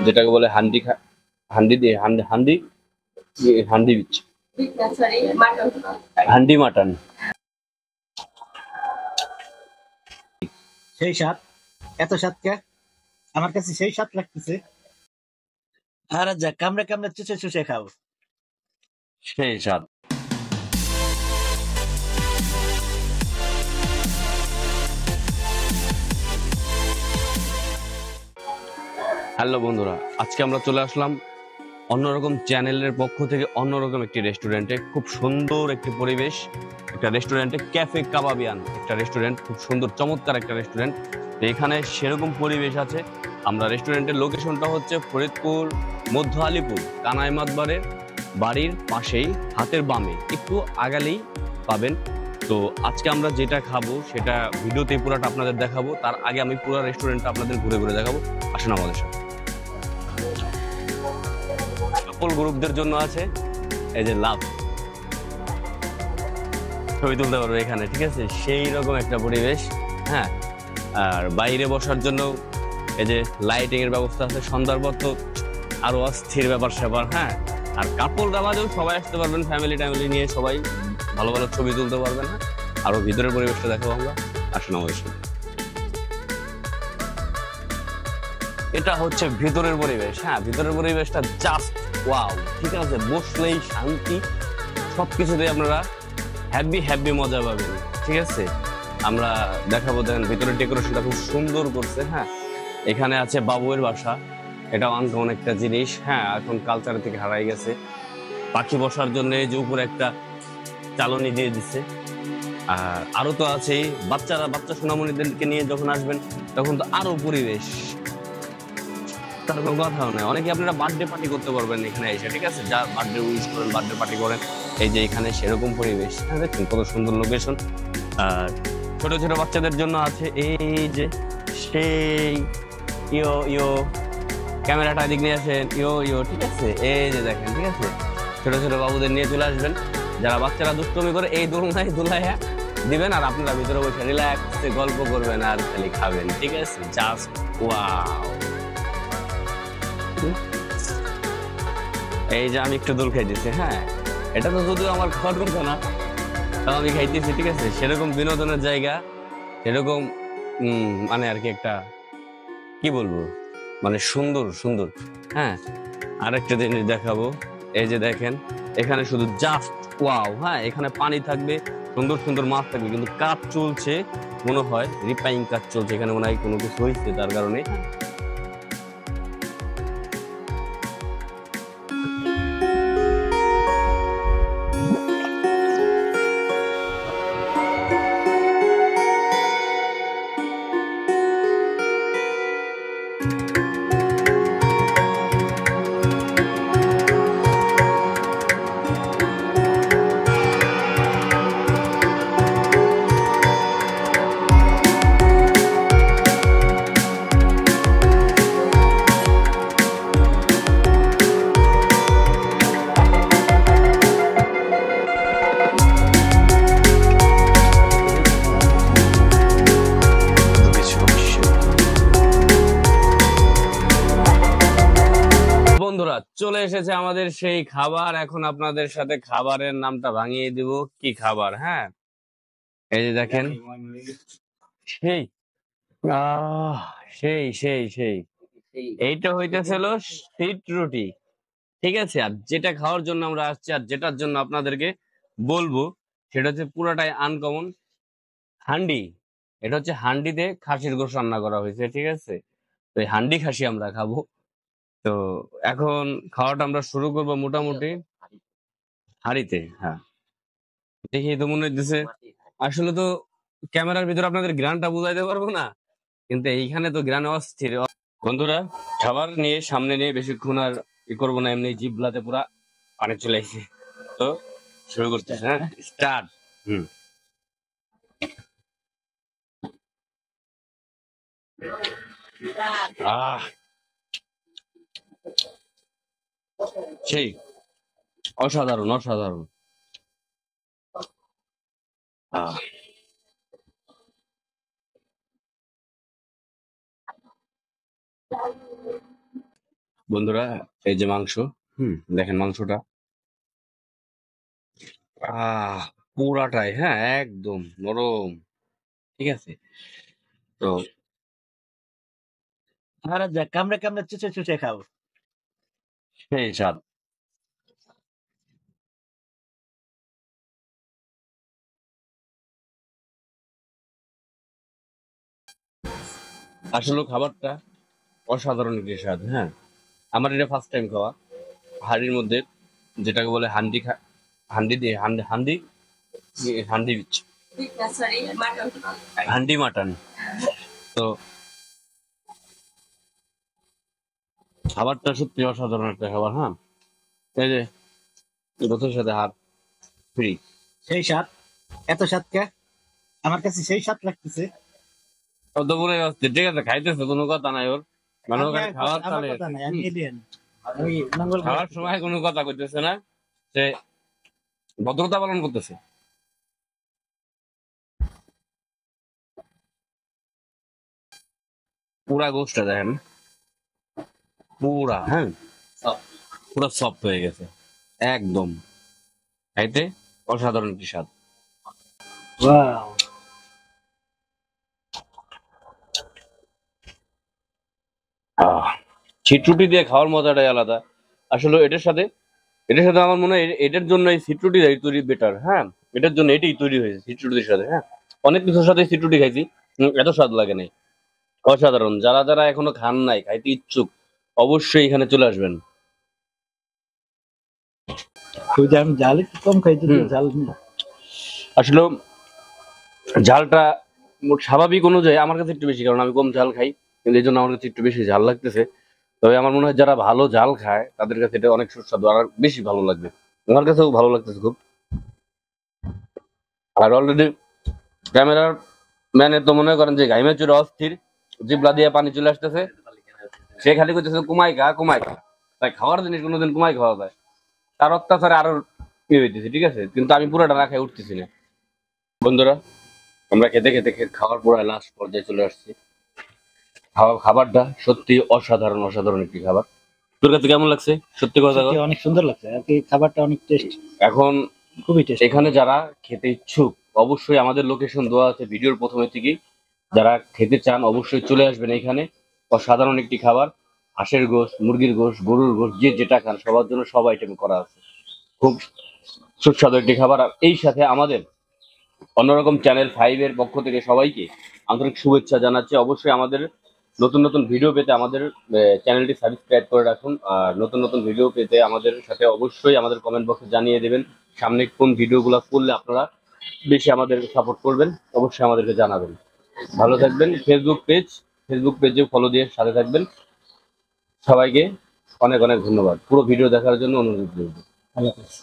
যেটাকে বলে হান্ডি হান্ডি দিয়ে হান্ডি হান্ডি হান্ডি বিচ হান্ডি মাটন। সেই স্বাদ, এত স্বাদ কে আমার কাছে সেই স্বাদ লাগতেছে। আর যা কামড়ে কামড়ে চুষে চুষে খাও, সেই স্বাদ। হ্যালো বন্ধুরা, আজকে আমরা চলে আসলাম অন্যরকম চ্যানেলের পক্ষ থেকে অন্যরকম একটি রেস্টুরেন্টে। খুব সুন্দর একটি পরিবেশ, একটা রেস্টুরেন্টে, ক্যাফে কাবাবিয়ান একটা রেস্টুরেন্ট, খুব সুন্দর চমৎকার একটা রেস্টুরেন্ট। এখানে সেরকম পরিবেশ আছে। আমরা রেস্টুরেন্টের লোকেশনটা হচ্ছে ফরিদপুর মধ্য আলীপুর কানাই মাতবারের বাড়ির পাশেই, হাতের বামে একটু আগালেই পাবেন। তো আজকে আমরা যেটা খাবো সেটা ভিডিওতে পুরোটা আপনাদের দেখাবো। তার আগে আমি পুরো রেস্টুরেন্টটা আপনাদের ঘুরে ঘুরে দেখাবো। আসুন আমাদের সাথে। কাপল গ্রুপদের জন্য আছে এই যে লাভ, ছবি তুলতে পারবে এখানে, ঠিক আছে? সেই রকম একটা পরিবেশ। হ্যাঁ, আর বাইরে বসার জন্য এই যে লাইটিং এর ব্যবস্থা আছে। সন্ধ্যার পর তো আরো অস্থির ব্যাপার স্যাপার। হ্যাঁ, আর কাপলরা মাঝেও সবাই আসতে পারবেন, ফ্যামিলি ট্যামিলি নিয়ে সবাই ভালো ভালো ছবি তুলতে পারবেন। হ্যাঁ, আরো ভিতরের পরিবেশটা দেখাবো আমরা। আসুন আমাদের সাথে। এটা হচ্ছে ভিতরের পরিবেশ। হ্যাঁ, ভিতরের পরিবেশটা জাস্ট ওয়াও, ঠিক আছে? বসলেই শান্তি, সবকিছুতেই আপনারা হ্যাপি হ্যাপি মজা পাবেন, ঠিক আছে? আমরা দেখাবো। দেখেন ভিতরের ডেকোরেশনটা খুব সুন্দর করছে। হ্যাঁ, এখানে আছে বাবুয়ের বাসা, এটা আনকমন একটা জিনিস। হ্যাঁ, এখন কালচার থেকে হারাই গেছে। পাখি বসার জন্য এই যে উপরে একটা চালনি দিয়ে দিচ্ছে। আর আরো তো আছেই, বাচ্চা সোনামণিদেরকে নিয়ে যখন আসবেন তখন তো আরো পরিবেশ, তার কোনো কথাও নেই। অনেকে আপনারা বার্থডে পার্টি করতে পারবেন এখানে এসে, ঠিক আছে? যা বার্থডে উইশ করেন, বার্থডে পার্টি করেন, এই যে এখানে সেরকম পরিবেশ। হ্যাঁ, দেখুন কত সুন্দর লোকেশন। আর ছোট ছোট বাচ্চাদের জন্য আছে এই যে সেই ইয়ো ইয়ো, ক্যামেরাটা এদিক নিয়ে আসেন, ইয়ো ইয়ো, ঠিক আছে? এই যে দেখেন, ঠিক আছে? ছোট ছোট বাবুদের নিয়ে চলে আসবেন। যারা বাচ্চারা দুষ্টমি করে এই দুলাইয়া দিবেন, আর আপনারা ভিতরে বসে রিল্যাক্সে গল্প করবেন আর খালি খাবেন, ঠিক আছে? Just wow. এই যে আমি একটু দোল খাইতেছি। হ্যাঁ, এটা তো যদিও আমার খাওয়ার কথা না, তাও আমি খাইতেছি, ঠিক আছে? সেরকম বিনোদনের জায়গা, সেরকম মানে আর কি একটা, কি বলবো, মানে সুন্দর সুন্দর। হ্যাঁ, আরেকটা জিনিস দেখাবো। এই যে দেখেন, এখানে শুধু জাস্ট ওয়াও। হ্যাঁ, এখানে পানি থাকবে, সুন্দর সুন্দর মাছ থাকবে, কিন্তু কাজ চলছে মনে হয়, রিপেয়ারিং কাজ চলছে এখানে, মনে হয় কোনো কিছু হয়েছে তার কারণে। বন্ধুরা, চলে এসেছে আমাদের সেই খাবার। এখন আপনাদের সাথে খাবারের নামটা ভাঙিয়ে দিব। কি খাবার? হ্যাঁ, এই যে দেখেন, সেই আহ সেই সেই সেই এইটা হইতেছিল শীত রুটি, ঠিক আছে? আর যেটা খাওয়ার জন্য আমরা আসছি, আর যেটার জন্য আপনাদেরকে বলবো, সেটা হচ্ছে পুরাটাই আনকমন। হান্ডি। এটা হচ্ছে হান্ডিতে খাসির গোশত রান্না করা হয়েছে, ঠিক আছে? তো এই হান্ডি খাসি আমরা খাবো। তো এখন খাওয়াটা আমরা শুরু করবো মোটামুটি হাঁড়িতে। হ্যাঁ, দেখি তো মনে হইতেছে, আসলে তো ক্যামেরার ভিতরে আপনাদের গ্রানটা বুঝাইতে পারবো না, কিন্তু এইখানে তো গ্রান অস্থির। বন্ধুরা, খাবার নিয়ে সামনে নিয়ে বেশিক্ষণ আর ই করবো না, এমনি জিভলাতে পুরা পানি চলে আসছে। তো শুরু করতে, হ্যাঁ, স্টার্ট। হুম। আহ সেই অসাধারণ অসাধারণ। আহ বন্ধুরা, এই যে মাংস, দেখেন মাংসটা, আহ পুরাটাই, হ্যাঁ, একদম নরম। ঠিক আছে। তো আরে যা কামড়ে কামড়ে চুচে চুচে খাও। সেই স্বাদ। আসলে খাবারটা অসাধারণ একটি স্বাদ, হ্যাঁ। আমার এটা ফার্স্ট টাইম খাওয়া হাঁড়ির মধ্যে, যেটাকে বলে হান্ডি হান্ডি দিয়ে হান্ডি হান্ডি হান্ডি হান্ডি মাটন। তো খাবারটা সত্যি অসাধারণ একটা খাবার, হ্যাঁ। এই যে রথের সাথে হাত ফ্রি। সেই স্বাদ, এত স্বাদ কে আমার কাছে সেই স্বাদ লাগতেছে। অত বলে যাচ্ছে, ঠিক আছে, খাইতেছে, কোনো কথা নাই ওর, মানে ওখানে খাওয়ার আমার তালে কথা নাই, আমি এলিয়েন, আমি মঙ্গল গ্রহে খাওয়ার সময় কোনো কথা কইতেছে না, সে ভদ্রতা পালন করতেছে। পুরা গোষ্ঠটা দেখেন, পুরা, হ্যাঁ, পুরা সফট হয়ে গেছে একদম। খাইতে অসাধারণ একটি স্বাদ। ওয়াও। ছিটরুটি দিয়ে খাওয়ার মজাটাই আলাদা। আসলে এটার সাথে আমার মনে হয় এটার জন্য এই ছিটরুটি তৈরি বেটার, হ্যাঁ। এটার জন্য এটাই তৈরি হয়েছে ছিটরুটির সাথে, হ্যাঁ। অনেক কিছুর সাথে ছিটরুটি খাইছি, এত স্বাদ লাগে নাই। অসাধারণ। যারা যারা এখনো খান নাই, খাইতে ইচ্ছুক, অবশ্যই এখানে চলে আসবেন। খুঁজে আমি জাল একটু কম খাইতে, হুম। জাল না। আসলে ঝালটা মোট স্বাভাবিক অনুযায়ী আমার কাছে একটু বেশি, কারণ আমি কম ঝাল খাই, কিন্তু এই জন্য আমার কাছে একটু বেশি ঝাল লাগতেছে। তবে আমার মনে হয় যারা ভালো ঝাল খায় তাদের কাছে এটা অনেক সুস্বাদু আর বেশি ভালো লাগবে। আমার কাছেও ভালো লাগতেছে খুব। আর অলরেডি ক্যামেরার ম্যানের তো মনে করেন যে ঘাইমে চুরে অস্থির, জিবলা দিয়ে পানি চলে আসতেছে, সে খালি করতেছে কুমাই খা কুমাই খা। তাই খাওয়ার জিনিস কোনোদিন কুমাই খাওয়া যায়, তার অত্যাচারে আরো ইয়ে হইতেছে, ঠিক আছে, কিন্তু আমি পুরোটা না খাই উঠতেছি না। বন্ধুরা, আমরা খেতে খেতে খাওয়ার পুরো লাস্ট পর্যায়ে চলে আসছি। খাবারটা সত্যি অসাধারণ, অসাধারণ একটি খাবার। তোর কাছে কেমন লাগছে সত্যি কথা সত্যি বল? অনেক সুন্দর লাগছে আর কি, খাবারটা অনেক টেস্ট, এখন খুবই টেস্ট। এখানে যারা খেতে ইচ্ছুক, অবশ্যই আমাদের লোকেশন দেওয়া আছে ভিডিওর প্রথমে থেকেই। যারা খেতে চান অবশ্যই চলে আসবেন এখানে। অসাধারণ একটি খাবার, হাঁসের গোশ, মুরগির গোশ, গরুর গোশ, যে যেটা খান সবার জন্য সব আইটেম করা আছে। খুব সুস্বাদু একটি খাবার। আর এই সাথে আমাদের অন্যরকম চ্যানেল 5 এর পক্ষ থেকে সবাইকে আন্তরিক শুভেচ্ছা জানাচ্ছি। অবশ্যই আমাদের নতুন নতুন ভিডিও পেতে আমাদের চ্যানেলটি সাবস্ক্রাইব করে রাখুন। আর নতুন নতুন ভিডিও পেতে আমাদের সাথে অবশ্যই আমাদের কমেন্ট বক্সে জানিয়ে দেবেন সামনে কোন ভিডিওগুলো করলে আপনারা বেশি আমাদের সাপোর্ট করবেন, অবশ্যই আমাদেরকে জানাবেন। ভালো থাকবেন। ফেসবুক পেজেও ফলো দিয়ে সাথে থাকবেন। সবাইকে অনেক অনেক ধন্যবাদ পুরো ভিডিও দেখার জন্য, অনুরোধ করব। আল্লাহ হাফেজ।